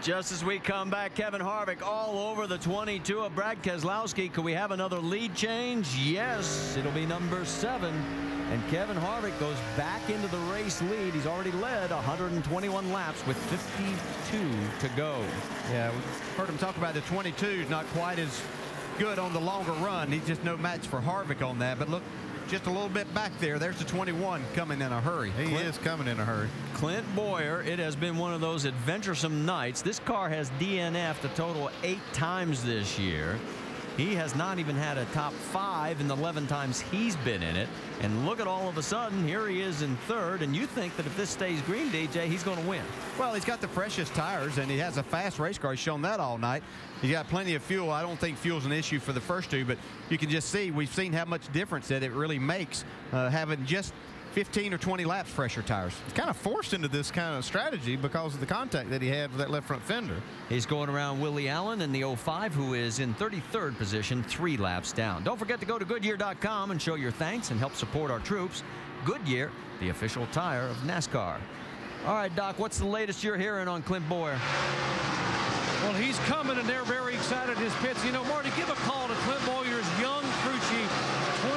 Just as we come back, Kevin Harvick all over the 22 of Brad Keselowski. Could we have another lead change? Yes, it'll be number 7. And Kevin Harvick goes back into the race lead. He's already led 121 laps with 52 to go. Yeah, we heard him talk about the 22's not quite as good on the longer run. He's just no match for Harvick on that. But look, just a little bit back there. There's the 21 coming in a hurry. He is coming in a hurry. Clint Bowyer, it has been one of those adventuresome nights. This car has DNF'd a total of 8 times this year. He has not even had a top 5 in the 11 times he's been in it. And look at all of a sudden, here he is in 3rd. And you think that if this stays green, DJ, he's going to win. Well, he's got the freshest tires, and he has a fast race car. He's shown that all night. He's got plenty of fuel. I don't think fuel's an issue for the first 2, but you can just see, we've seen how much difference that it really makes having just 15 or 20 laps fresher tires. He's kind of forced into this kind of strategy because of the contact that he had with that left front fender. He's going around Willie Allen in the 05, who is in 33rd position, 3 laps down. Don't forget to go to Goodyear.com and show your thanks and help support our troops. Goodyear, the official tire of NASCAR. All right, Doc, what's the latest you're hearing on Clint Bowyer? Well, he's coming, and they're very excited in his pits. You know, Marty, give a call to Clint Bowyer's young crew chief,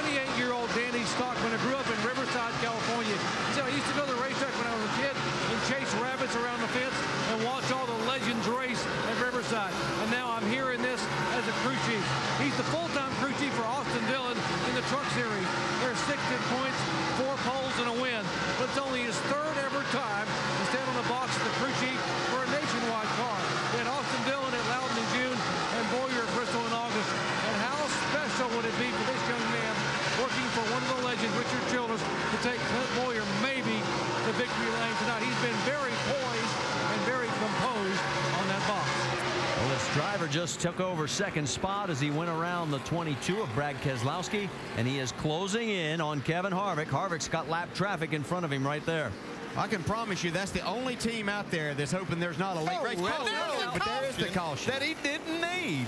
28-year-old Danny Stockman, who grew up in Riverside, California. He said, I used to go to the racetrack when I was a kid and chase rabbits around the fence and watch all the legends race at Riverside. And now I'm hearing this as a crew chief. He's the full-time crew chief for Austin Dillon in the Truck Series. There's 16 points, 4 poles, and a win. But it's only his 3rd ever time to stand on the box as the crew chief for a nationwide car. They had Austin Dillon at Loudon in June and Bowyer at Bristol in August. And how special would it be for this young man working for one of the legends, Richard Childress, to take Clint Bowyer maybe to victory lane tonight. He's been very poised and very composed on that box. Well, this driver just took over 2nd spot as he went around the 22 of Brad Keselowski, and he is closing in on Kevin Harvick. Harvick's got lap traffic in front of him right there. I can promise you that's the only team out there that's hoping there's not a late race. But there is the caution that he didn't need.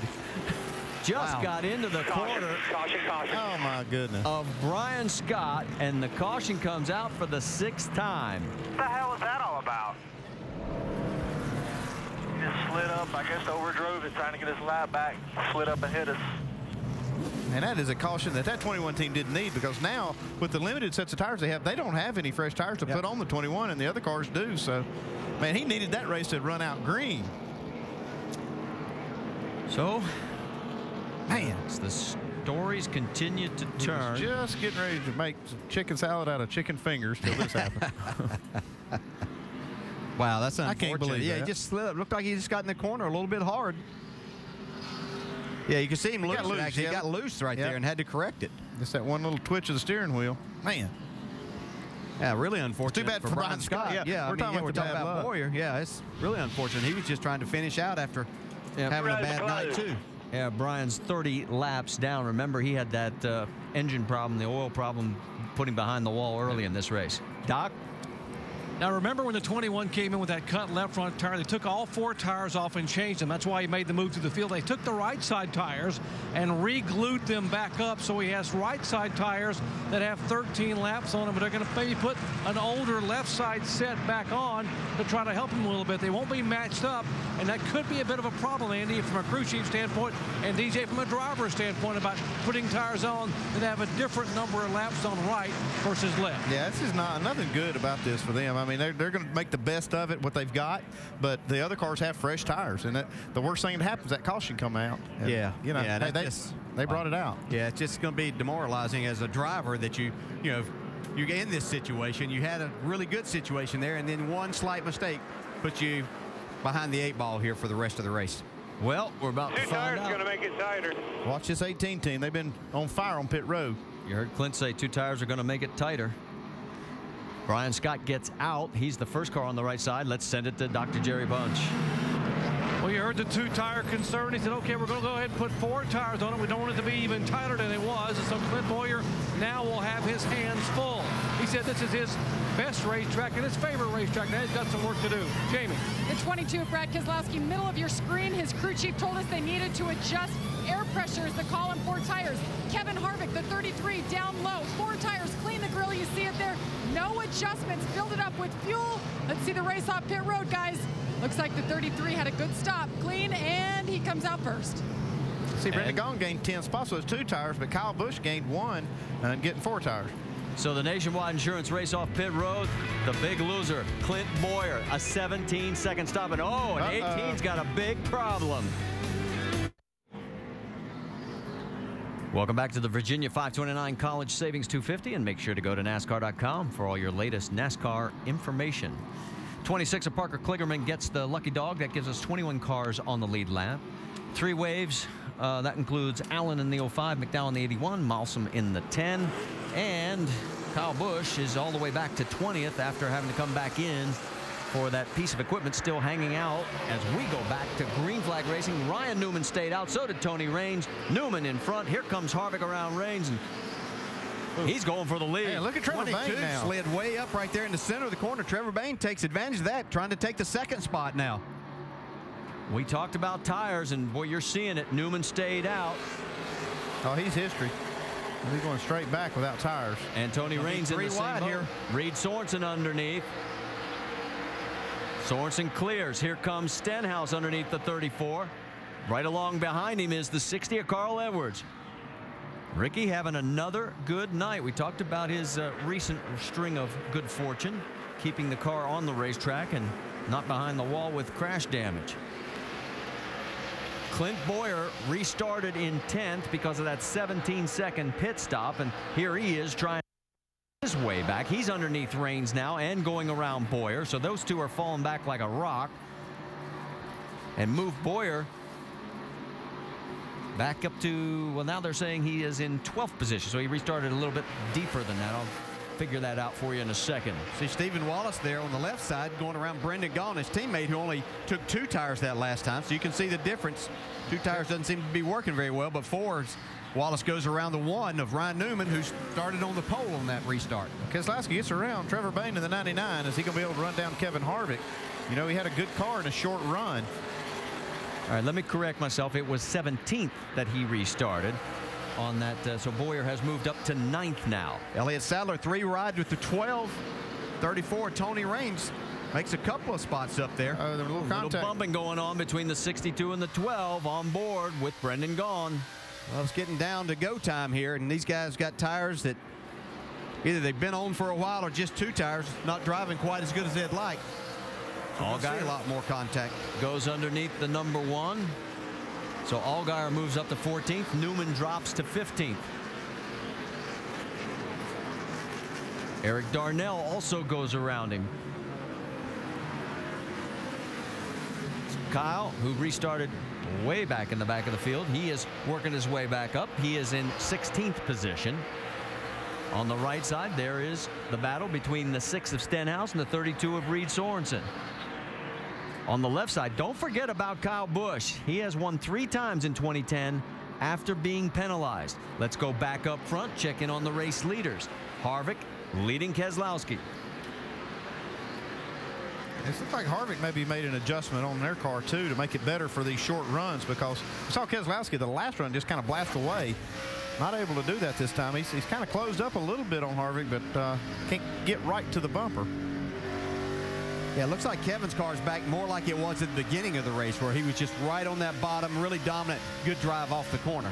Just got into the corner Oh, my goodness. of Brian Scott, and the caution comes out for the 6th time. What the hell is that all about? He just slid up, I guess overdrove it, trying to get his lap back, slid up and hit us. And that is a caution that 21 team didn't need, because now with the limited sets of tires they have, they don't have any fresh tires to put on the 21, and the other cars do. So, man, he needed that race to run out green. So, man, the stories continue to turn. He was just getting ready to make some chicken salad out of chicken fingers till this happened. Wow, that's unfortunate. I can't believe Yeah, that. he just slid up. Looked like he just got in the corner a little bit hard. Yeah, you can see him loose. Actually, he got loose right there and had to correct it. Just that one little twitch of the steering wheel. Man. Yeah, really unfortunate. It's too bad for Brian Scott. Yeah, we're talking about Bowyer. Yeah, it's really unfortunate. He was just trying to finish out after having a bad night, too. Yeah, Brian's 30 laps down. Remember, he had that engine problem, the oil problem, putting behind the wall early in this race. Doc? Now, remember when the 21 came in with that cut left front tire, they took all 4 tires off and changed them. That's why he made the move through the field. They took the right side tires and re-glued them back up, so he has right side tires that have 13 laps on them, but they're going to maybe put an older left side set back on to try to help him a little bit. They won't be matched up, and that could be a bit of a problem, Andy, from a crew chief standpoint and DJ from a driver standpoint about putting tires on that have a different number of laps on right versus left. Yeah, this is nothing good about this for them. I mean, they're going to make the best of it, what they've got, but the other cars have fresh tires, and the worst thing that happens, that caution come out. And, you know, they brought it out. Yeah, it's just going to be demoralizing as a driver that you get in this situation. You had a really good situation there, and then one slight mistake puts you behind the 8 ball here for the rest of the race. Well, we're about to 2 find tires out. going to make it tighter. Watch this 18 team. They've been on fire on pit road. You heard Clint say 2 tires are going to make it tighter. Brian Scott gets out. He's the first car on the right side. Let's send it to Dr. Jerry Bunch. Well, you heard the 2-tire concern. He said, okay, we're going to go ahead and put 4 tires on it. We don't want it to be even tighter than it was. And so Clint Bowyer now will have his hands full. He said this is his best racetrack and his favorite racetrack. Now he's got some work to do. Jamie. The 22 of Brad Keselowski, middle of your screen. His crew chief told us they needed to adjust air pressures. The call on 4 tires. Kevin Harvick, the 33, down low. 4 tires, clean the grill. You see it there. No adjustments. Filled it up with fuel. Let's see the race off pit road, guys. Looks like the 33 had a good stop, clean, and he comes out first. See, Brendan Gaughan gained 10 spots, so it's 2 tires, but Kyle Busch gained 1 and getting 4 tires. So the Nationwide Insurance race off pit road, the big loser, Clint Boyer, a 17-second stop, and 18's got a big problem. Welcome back to the Virginia 529 College Savings 250, and make sure to go to NASCAR.com for all your latest NASCAR information. 26 of Parker Kligerman gets the lucky dog. That gives us 21 cars on the lead lap. 3 waves. That includes Allen in the 05, McDowell in the 81, Malsom in the 10, and Kyle Busch is all the way back to 20th after having to come back in for that piece of equipment still hanging out. As we go back to green flag racing, Ryan Newman stayed out, so did Tony Raines. Newman in front. Here comes Harvick around Raines, and he's going for the lead. Hey, look at Trevor Bayne now. Slid way up right there in the center of the corner. Trevor Bayne takes advantage of that, trying to take the 2nd spot now. We talked about tires, and boy, you're seeing it. Newman stayed out. Oh, he's history. He's going straight back without tires. And Tony Raines in the same boat. here. Reed Sorensen underneath. Sorensen clears. Here comes Stenhouse underneath the 34. Right along behind him is the 60 of Carl Edwards. Ricky having another good night. We talked about his recent string of good fortune, keeping the car on the racetrack and not behind the wall with crash damage. Clint Boyer restarted in 10th because of that 17-second pit stop, and here he is trying his way back. He's underneath Raines now and going around Boyer, so those two are falling back like a rock and move Boyer back up to, well, now they're saying he is in 12th position, so he restarted a little bit deeper than that. I'll figure that out for you in a second. See Stephen Wallace there on the left side going around Brendan Gaughan, his teammate, who only took 2 tires that last time, so you can see the difference. 2 tires doesn't seem to be working very well, but 4s. Wallace goes around the 1 of Ryan Newman, who started on the pole on that restart. Keselowski gets around Trevor Bayne in the 99. Is he going to be able to run down Kevin Harvick? You know, he had a good car in a short run. All right, let me correct myself. It was 17th that he restarted on that. So Boyer has moved up to 9th now. Elliott Sadler 3 rides with the 12. 34, Tony Raines makes a couple of spots up there. There's a little contact. Little bumping going on between the 62 and the 12 on board with Brendan Gaughan. Well, it's getting down to go time here, and these guys got tires that either they've been on for a while or just 2 tires, not driving quite as good as they'd like. So Allgaier, see a lot more contact. Goes underneath the number 1. So Allgaier moves up to 14th. Newman drops to 15th. Eric Darnell also goes around him. Kyle, who restarted way back in the back of the field, he is working his way back up. He is in 16th position. On the right side, there is the battle between the 6 of Stenhouse and the 32 of Reed Sorensen. On the left side, don't forget about Kyle Busch. He has won 3 times in 2010 after being penalized. Let's go back up front, check in on the race leaders. Harvick leading Keselowski. It looks like Harvick maybe made an adjustment on their car, too, to make it better for these short runs, because we saw Keselowski the last run just kind of blast away. Not able to do that this time. He's kind of closed up a little bit on Harvick, but can't get right to the bumper. Yeah, it looks like Kevin's car is back more like it was at the beginning of the race, where he was just right on that bottom, really dominant, good drive off the corner.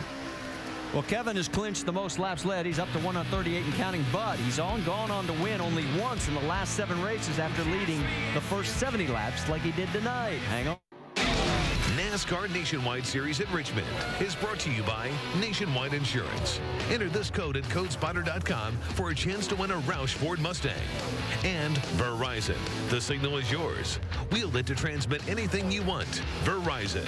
Well, Kevin has clinched the most laps led. He's up to 138 and counting, but he's gone on to win only once in the last 7 races after leading the first 70 laps like he did tonight. Hang on. NASCAR Nationwide Series at Richmond is brought to you by Nationwide Insurance. Enter this code at codespotter.com for a chance to win a Roush Ford Mustang. And Verizon. The signal is yours. Wield it to transmit anything you want. Verizon.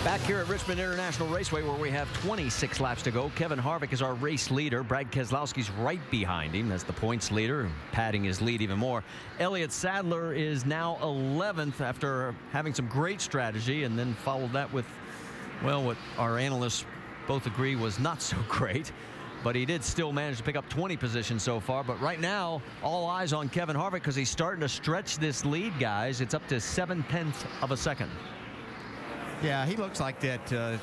Back here at Richmond International Raceway, where we have 26 laps to go. Kevin Harvick is our race leader. Brad Keselowski's right behind him as the points leader, padding his lead even more. Elliott Sadler is now 11th after having some great strategy, and then followed that with, well, what our analysts both agree was not so great. But he did still manage to pick up 20 positions so far. But right now, all eyes on Kevin Harvick because he's starting to stretch this lead, guys. It's up to 0.7 of a second. Yeah, he looks like that.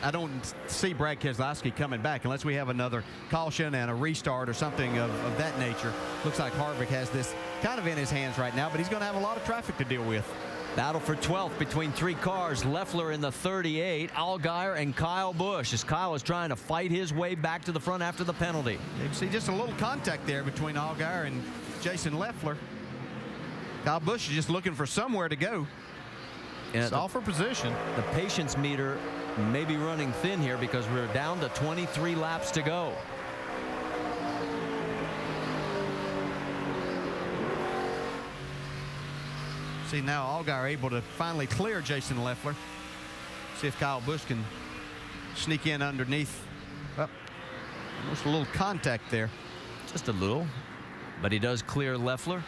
I don't see Brad Keselowski coming back unless we have another caution and a restart or something of that nature. Looks like Harvick has this kind of in his hands right now, but he's going to have a lot of traffic to deal with. Battle for 12th between 3 cars. Leffler in the 38, Allgaier and Kyle Busch, as Kyle is trying to fight his way back to the front after the penalty. You can see just a little contact there between Allgaier and Jason Leffler. Kyle Busch is just looking for somewhere to go. It's all for position. The patience meter may be running thin here because we're down to 23 laps to go. See now Allgaier able to finally clear Jason Leffler. See if Kyle Busch can sneak in underneath. Oh, almost a little contact there. Just a little, but he does clear Leffler.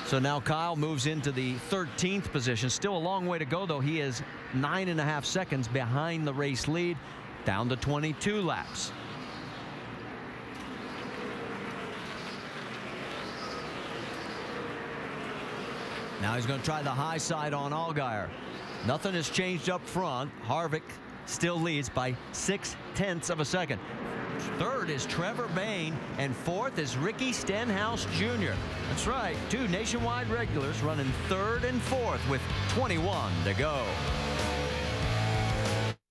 So now Kyle moves into the 13th position. Still a long way to go, though. He is 9.5 seconds behind the race lead, down to 22 laps. Now he's going to try the high side on Allgaier. Nothing has changed up front. Harvick still leads by 0.6 of a second. Third is Trevor Bayne, and fourth is Ricky Stenhouse Jr. That's right, 2 nationwide regulars running third and fourth with 21 to go.